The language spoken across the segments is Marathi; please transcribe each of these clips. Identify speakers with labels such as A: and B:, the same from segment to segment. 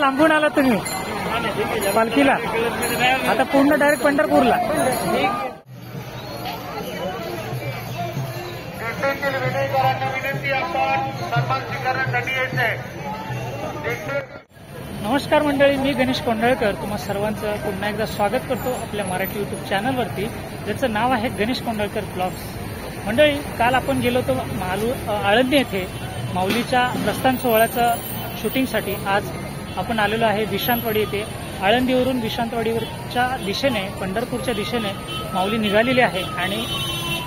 A: लांबून आला तुम्ही पालखीला, आता पूर्ण डायरेक्ट पंढरपूरला. नमस्कार मंडळी, मी गणेश कोंडळकर तुम्हा सर्वांचं पुन्हा एकदा स्वागत करतो आपल्या मराठी यूट्यूब चॅनलवरती, ज्याचं नाव आहे गणेश कोंडळकर ब्लॉग्स. मंडळी, काल आपण गेलो होतो आळंदी येथे माऊलीच्या प्रस्थान सोहळ्याचं शूटिंगसाठी. आज आपण आलेलो आहे विश्रांतवाडी येथे. आळंदीवरून विश्रांतवाडीवरच्या दिशेने पंढरपूरच्या दिशेने माऊली निघालेली आहे आणि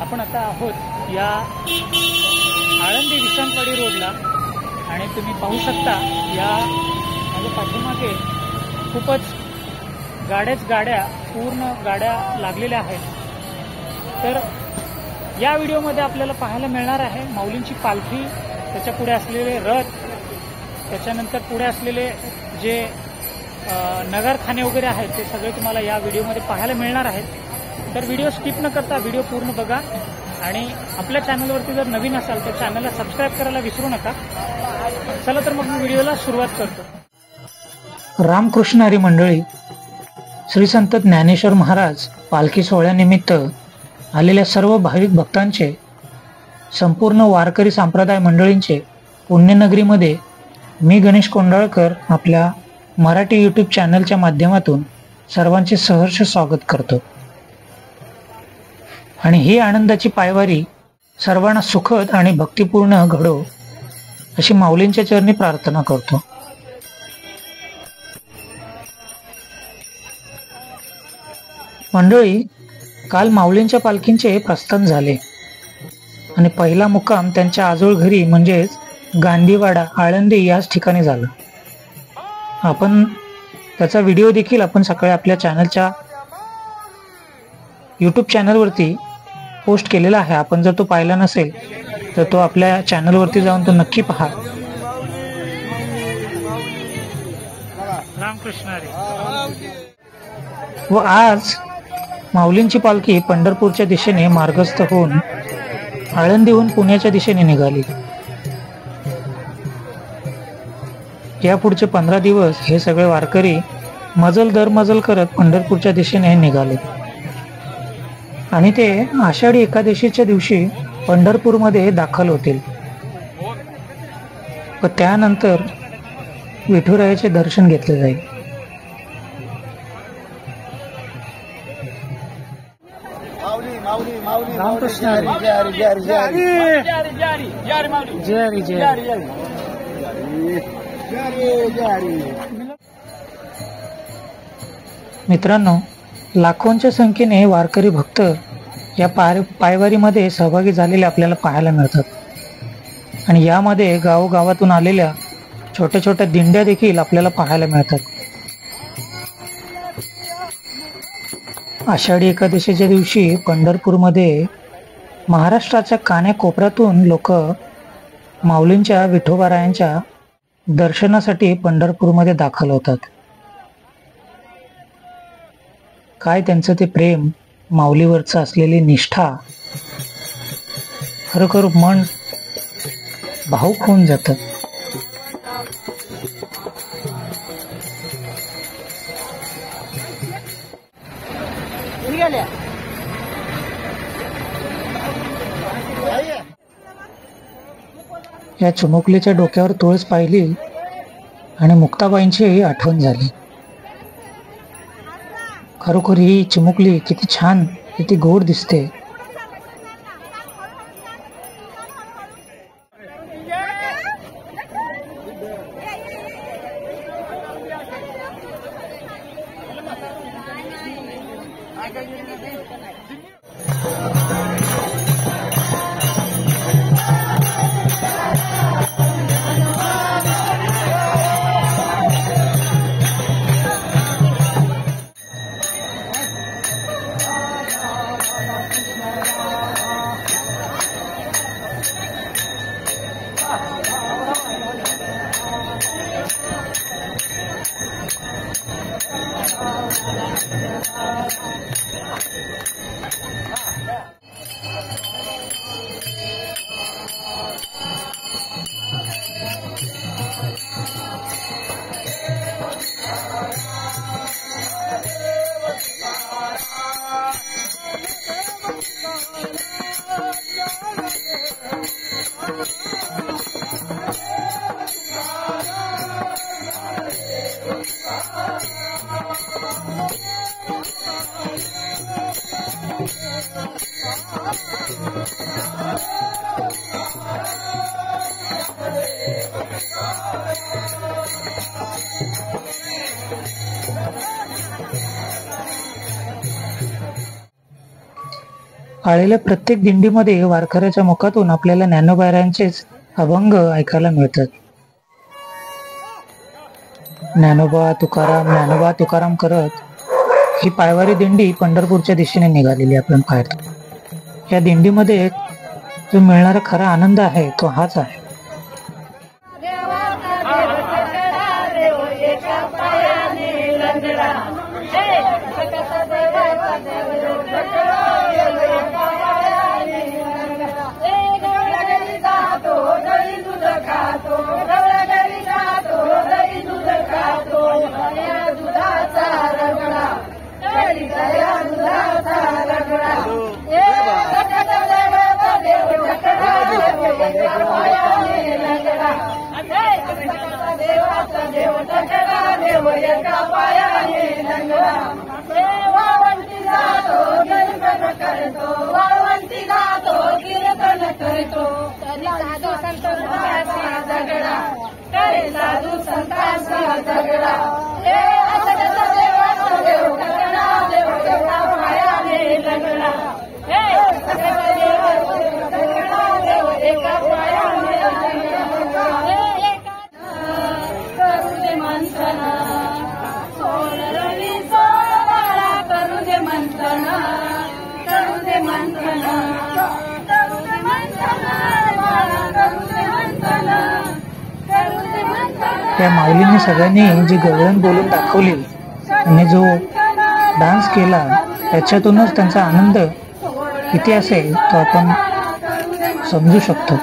A: आपण आता आहोत या आळंदी विश्रांतवाडी रोडला. आणि तुम्ही पाहू शकता या माझ्या पाठीमागे खूपच गाड्या पूर्ण गाड्या लागलेल्या आहेत. तर या व्हिडिओमध्ये आपल्याला पाहायला मिळणार आहे माऊलींची पालखी, त्याच्या पुढे असलेले रथ, त्याच्यानंतर पुढे असलेले जे नगरखाने वगैरे आहेत ते सगळे तुम्हाला या व्हिडिओमध्ये पाहायला मिळणार आहेत. तर व्हिडिओ स्किप न करता व्हिडिओ पूर्ण बघा आणि आपल्या चॅनलवरती जर नवीन असाल तर चॅनलला सबस्क्राईब करायला विसरू नका. चला तर मग मी व्हिडिओला सुरुवात करतो.
B: रामकृष्ण हरी मंडळी, श्री संत ज्ञानेश्वर महाराज पालखी सोहळ्यानिमित्त आलेल्या सर्व भाविक भक्तांचे, संपूर्ण वारकरी संप्रदाय मंडळींचे पुण्यनगरीमध्ये मी गणेश कोंडाळकर आपल्या मराठी यूट्यूब चॅनलच्या माध्यमातून सर्वांचे सहर्ष स्वागत करतो. आणि ही आनंदाची पायवारी सर्वांना सुखद आणि भक्तिपूर्ण घडो अशी माऊलींच्या चरणी प्रार्थना करतो. मंडळी, काल माऊलींच्या पालखींचे प्रस्थान झाले आणि पहिला मुक्काम त्यांच्या आजोळ घरी म्हणजेच गांधीवाडा आळंदी याच ठिकाणी झाला. आपण त्याचा व्हिडिओ देखील आपण सकाळी आपल्या चॅनलच्या यूट्यूब चॅनलवरती पोस्ट केलेला आहे. आपण जर तो पाहिला नसेल तर तो आपल्या चॅनलवरती जाऊन तो नक्की पहा.
A: रामकृष्ण हरी.
B: व आज माऊलींची पालखी पंढरपूरच्या दिशेने मार्गस्थ होऊन आळंदीहून पुण्याच्या दिशेने निघाली. या पुढचे 15 दिवस हे सगळे वारकरी मजल दर मजल करत पंढरपूरच्या दिशेने निघाले आणि ते आषाढी एकादशीच्या दिवशी पंढरपूरमध्ये दाखल होतील व त्यानंतर विठुरायाचे दर्शन घेतले जाईल.
A: रामकृष्ण हरी. जय हरी जय हरी.
B: मित्रांनो, लाखोंच्या संख्येने वारकरी भक्त या पायवारीमध्ये सहभागी झालेले आपल्याला पाहायला मिळतात. आणि यामध्ये गावोगावातून आलेल्या छोट्या छोट्या दिंड्या देखील आपल्याला पाहायला मिळतात. आषाढी एकादशीच्या दिवशी पंढरपूरमध्ये महाराष्ट्राच्या कानाकोपऱ्यातून लोक माऊलींच्या विठोबारायांच्या दर्शनासाठी पंढरपूरमध्ये दाखल होतात. काय त्यांचं ते प्रेम, माऊलीवरचं असलेली निष्ठा, खरोखर मन भावुक होऊन जातं. या चिमुकलीच्या डोक्यावर तुळस पाहिली आणि मुक्ताबाईंची आठवण झाली. खरोखर ही चिमुकली किती छान, किती गोड दिसते. आलेल्या प्रत्येक दिंडीमध्ये वारकऱ्याच्या मुखातून आपल्याला ज्ञानोबायांचेच अभंग ऐकायला मिळतात. ज्ञानोबा तुकाराम करत ही पायवारी दिंडी पंढरपूरच्या दिशेने निघालेली आपण पाहतो. या दिंडीमध्ये जो मिळणारा खरा आनंद आहे तो हाच आहे. त्या माऊलींनी सगळ्यांनी जी गवळण बोलून दाखवली आणि जो डान्स केला त्याच्यातूनच त्यांचा आनंद किती असेल तो आपण समजू शकतो.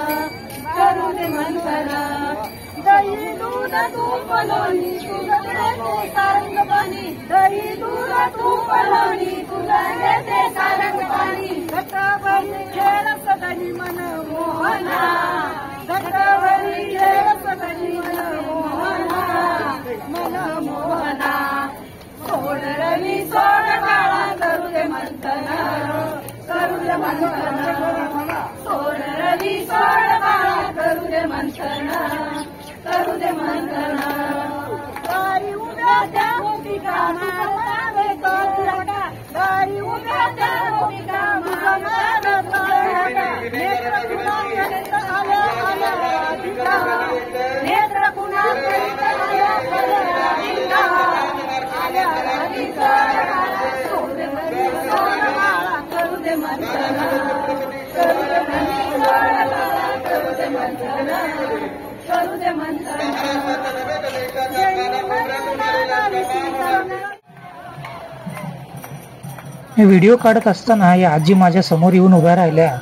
B: मी व्हिडिओ काढत असताना या आजी माझ्या समोर येऊन उभ्या राहिल्या.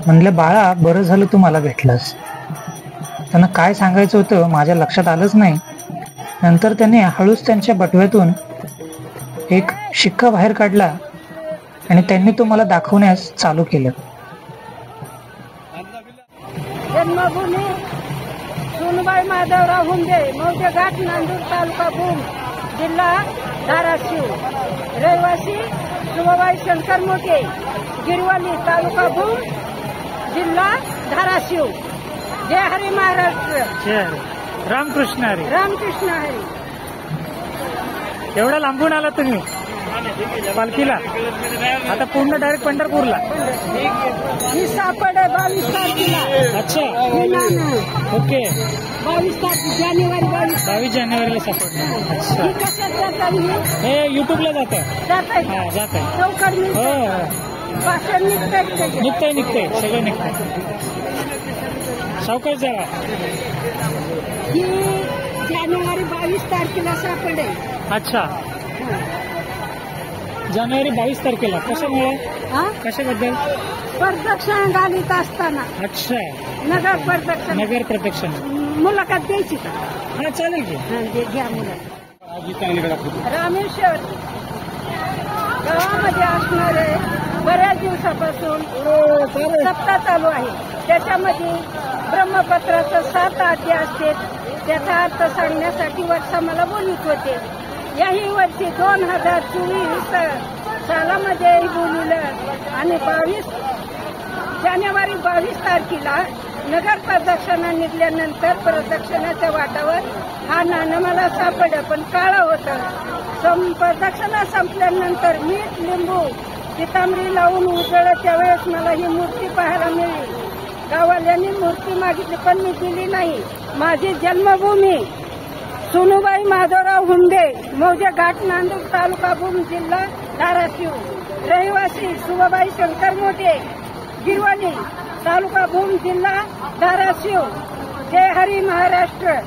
B: म्हणलं, बाळा बरं झालं तू मला भेटलास. त्यांना काय सांगायचं होतं माझ्या लक्षात आलंच नाही. नंतर त्याने हळूच त्यांच्या बटव्यातून एक शिक्का बाहेर काढला आणि त्यांनी तो मला दाखवण्यास चालू केलं.
C: जन्मभूमी सोनबाई माधवराव हुंदे, मौजे घाट, नांदूर तालुका भूम, जिल्हा धाराशिव. रहिवासी शुभबाई शंकर मोठे, गिरवाली तालुका भूम, जिल्हा धाराशिव. जय हरी महाराष्ट्र.
A: जय रामकृष्ण हरी.
C: रामकृष्ण हरी.
A: एवढा लांबून आला तुम्ही पालखीला, आता पूर्ण डायरेक्ट पंढरपूरला.
C: ही सापड आहे 22 तारखेला.
A: अच्छा, ओके.
C: 22 तारखे जानेवारी
A: 22 जानेवारीला सापडणार. अच्छा,
C: कशात जातात?
A: हे युट्यूबला जातं. हा, जात आहे.
C: चौकड
A: हो,
C: भाषण
A: निघतंय सगळं निघतंय. सावकाश जावा.
C: ही जानेवारी 22 तारखेला सापड आहे.
A: अच्छा, जानेवारी 22 तारखेला. कशामुळे? कशाबद्दल?
C: प्रदक्षिणा घालीत असताना.
A: अच्छा,
C: नगर प्रदक्षिणा.
A: मुलाखत
C: द्यायची का?
A: हा, चालेल की.
C: घ्या मुलाखत. रामेश्वर गावामध्ये असणारे बऱ्याच दिवसापासून सप्ताह चालू आहे. त्याच्यामध्ये ब्रह्मपत्राचं 7 अध्याय असते. त्याचा अर्थ सांगण्यासाठी वर्षा मला बोलत होते. याही वर्षी 2024 सालामध्ये बोलवलं आणि 22 जानेवारी 22 तारखेला नगर प्रदक्षिणा निघाल्यानंतर प्रदक्षिणाच्या वाटावर हा नाणं मला सापडलं, पण काळं होतं. प्रदक्षिणा संपल्यानंतर मीठ लिंबू पितांबरी लावून उजळलं त्यावेळेस मला ही मूर्ती पाहायला मिळाली. गाववाल्यांनी मूर्ती मागितली पण मी दिली नाही. माझी जन्मभूमी सोनूबाई माधवराव हुंडे, मौजे घाट, नांदूर तालुका, भूम, जिल्हा धाराशिव. रहिवासी सुभाबाई शंकर मोठे, गिरवणी तालुका, भूम, जिल्हा धाराशिव. जय हरी महाराष्ट्र.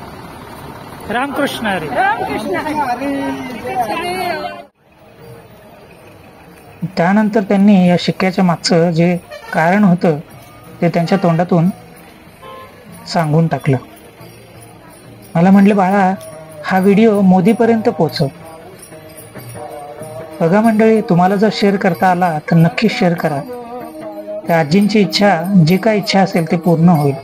A: रामकृष्ण हरी.
C: रामकृष्ण हरी.
B: त्यानंतर त्यांनी या शिक्क्याच्या मागचं जे कारण होतं ते त्यांच्या तोंडातून सांगून टाकलं. मला म्हटले, बाळा, हा व्हिडिओ मोदीपर्यंत पोहोचव. बघा मंडळी, तुम्हाला जर शेअर करता आला तर नक्कीच शेअर करा. त्या आजींची इच्छा, जी काय इच्छा असेल ते पूर्ण होईल.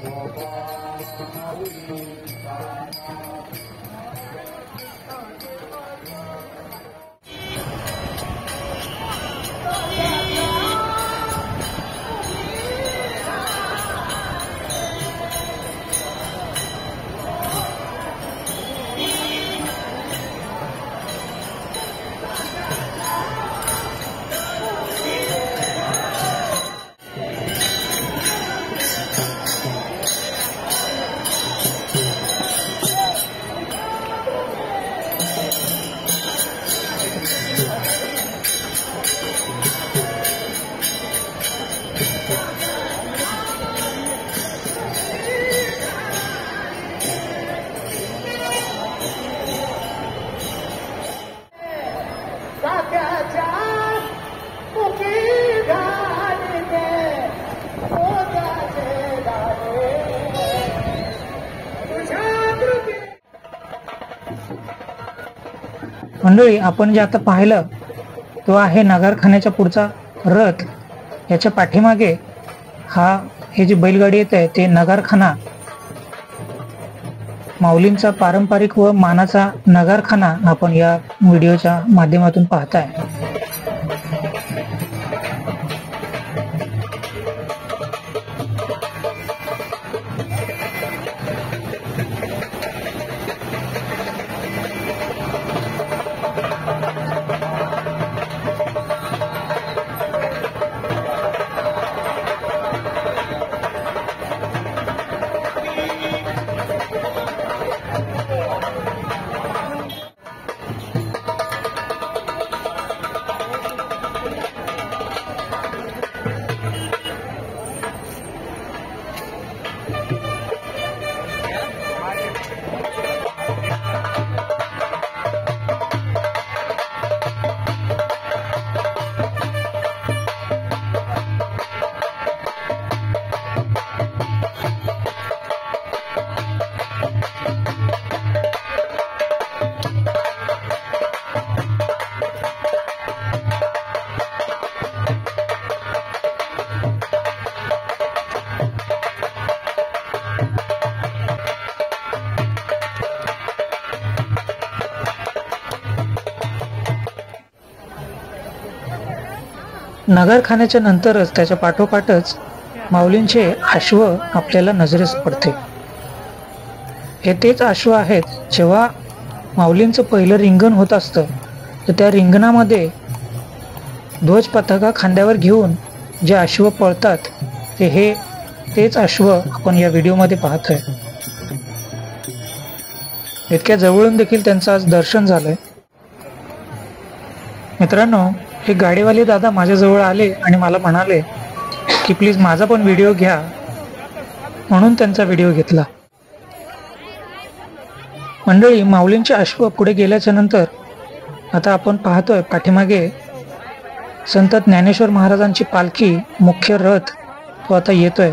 B: मंडळी, आपण जे आता पाहिलं तो आहे नगरखान्याच्या पुढचा रथ. याच्या पाठीमागे हे जी बैलगाडी येत आहे ते नगरखाना, माऊलींचा पारंपरिक व मानाचा नगरखाना आपण या व्हिडिओच्या माध्यमातून पाहताय. नगरखान्याच्या नंतरच त्याच्या पाठोपाठच माऊलींचे अश्व आपल्याला नजरेस पडते. हे तेच अश्व आहेत जेव्हा माऊलींचं पहिलं रिंगण होत असतं तर त्या रिंगणामध्ये ध्वज पताका खांद्यावर घेऊन जे अश्व पळतात तेच अश्व आपण या व्हिडिओमध्ये पाहतोय. इतक्या जवळून देखील त्यांचं आज दर्शन झालंय. मित्रांनो, हे गाडीवाले दादा माझ्याजवळ आले आणि मला म्हणाले की प्लीज माझा पण व्हिडिओ घ्या, म्हणून त्यांचा व्हिडिओ घेतला. मंडळी, माऊलींचे अश्व पुढे गेल्याच्या नंतर आता आपण पाहतोय पाठीमागे संत ज्ञानेश्वर महाराजांची पालखी, मुख्य रथ तो आता येतोय.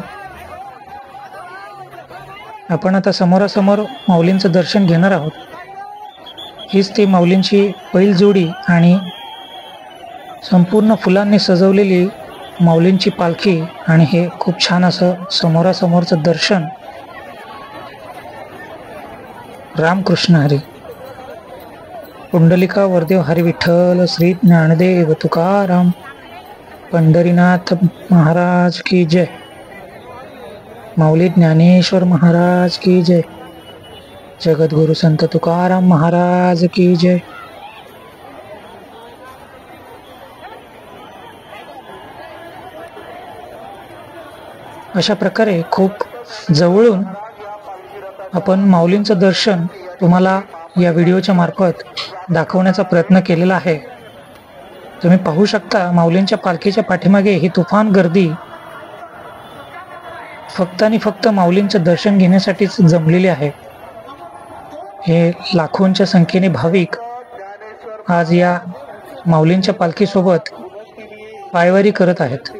B: आपण आता समोरासमोर माऊलींचं दर्शन घेणार आहोत. हीच ती माऊलींची बैलजोडी आणि संपूर्ण फुलांनी सजवलेली माऊलींची पालखी आणि हे खूप छान असं समोरासमोरचं दर्शन. रामकृष्ण हरी. पुंडलिका वरदेव हरी विठ्ठल श्री ज्ञानदेव तुकाराम पंढरीनाथ महाराज की जय. माऊली ज्ञानेश्वर महाराज की जय. जगद्गुरु संत तुकाराम महाराज की जय. अशा प्रकारे खूप जवळून आपण माऊलींचं दर्शन तुम्हाला या व्हिडिओच्या मार्फत दाखवण्याचा प्रयत्न केलेला आहे. तुम्ही पाहू शकता माऊलींच्या पालखीच्या पाठीमागे ही तुफान गर्दी फक्त आणि फक्त माऊलींचं दर्शन घेण्यासाठीच जमलेली आहे. हे लाखोंच्या संख्येने भाविक आज या माऊलींच्या पालखीसोबत पायवारी करत आहेत.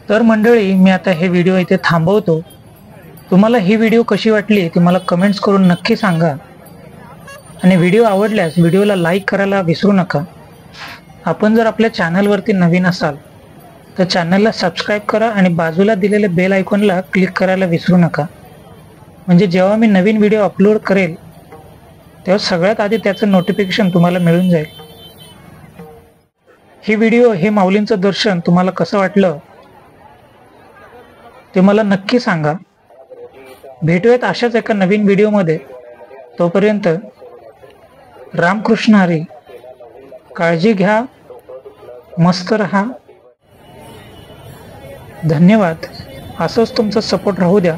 B: तर मंडळी, मी आता हे व्हिडिओ इथे थांबवतो. तुम्हाला ही व्हिडिओ कशी वाटली ते मला कमेंट्स करून नक्की सांगा आणि व्हिडिओ आवडल्यास व्हिडिओला लाईक करायला विसरू नका. आपण जर आपल्या चॅनलवरती नवीन असाल तर चॅनलला सबस्क्राईब करा आणि बाजूला दिलेल्या बेल आयकॉनला क्लिक करायला विसरू नका. म्हणजे जेव्हा मी नवीन व्हिडिओ अपलोड करेल तेव्हा सगळ्यात आधी त्याचं नोटिफिकेशन तुम्हाला मिळून जाईल. ही व्हिडिओ, हे माऊलींचं दर्शन तुम्हाला कसं वाटलं ते मला नक्की सांगा. भेटूयात अशाच एका नवीन व्हिडिओमध्ये. तोपर्यंत रामकृष्ण हरी. काळजी घ्या, मस्त रहा. धन्यवाद. असंच तुमचा सपोर्ट राहू द्या.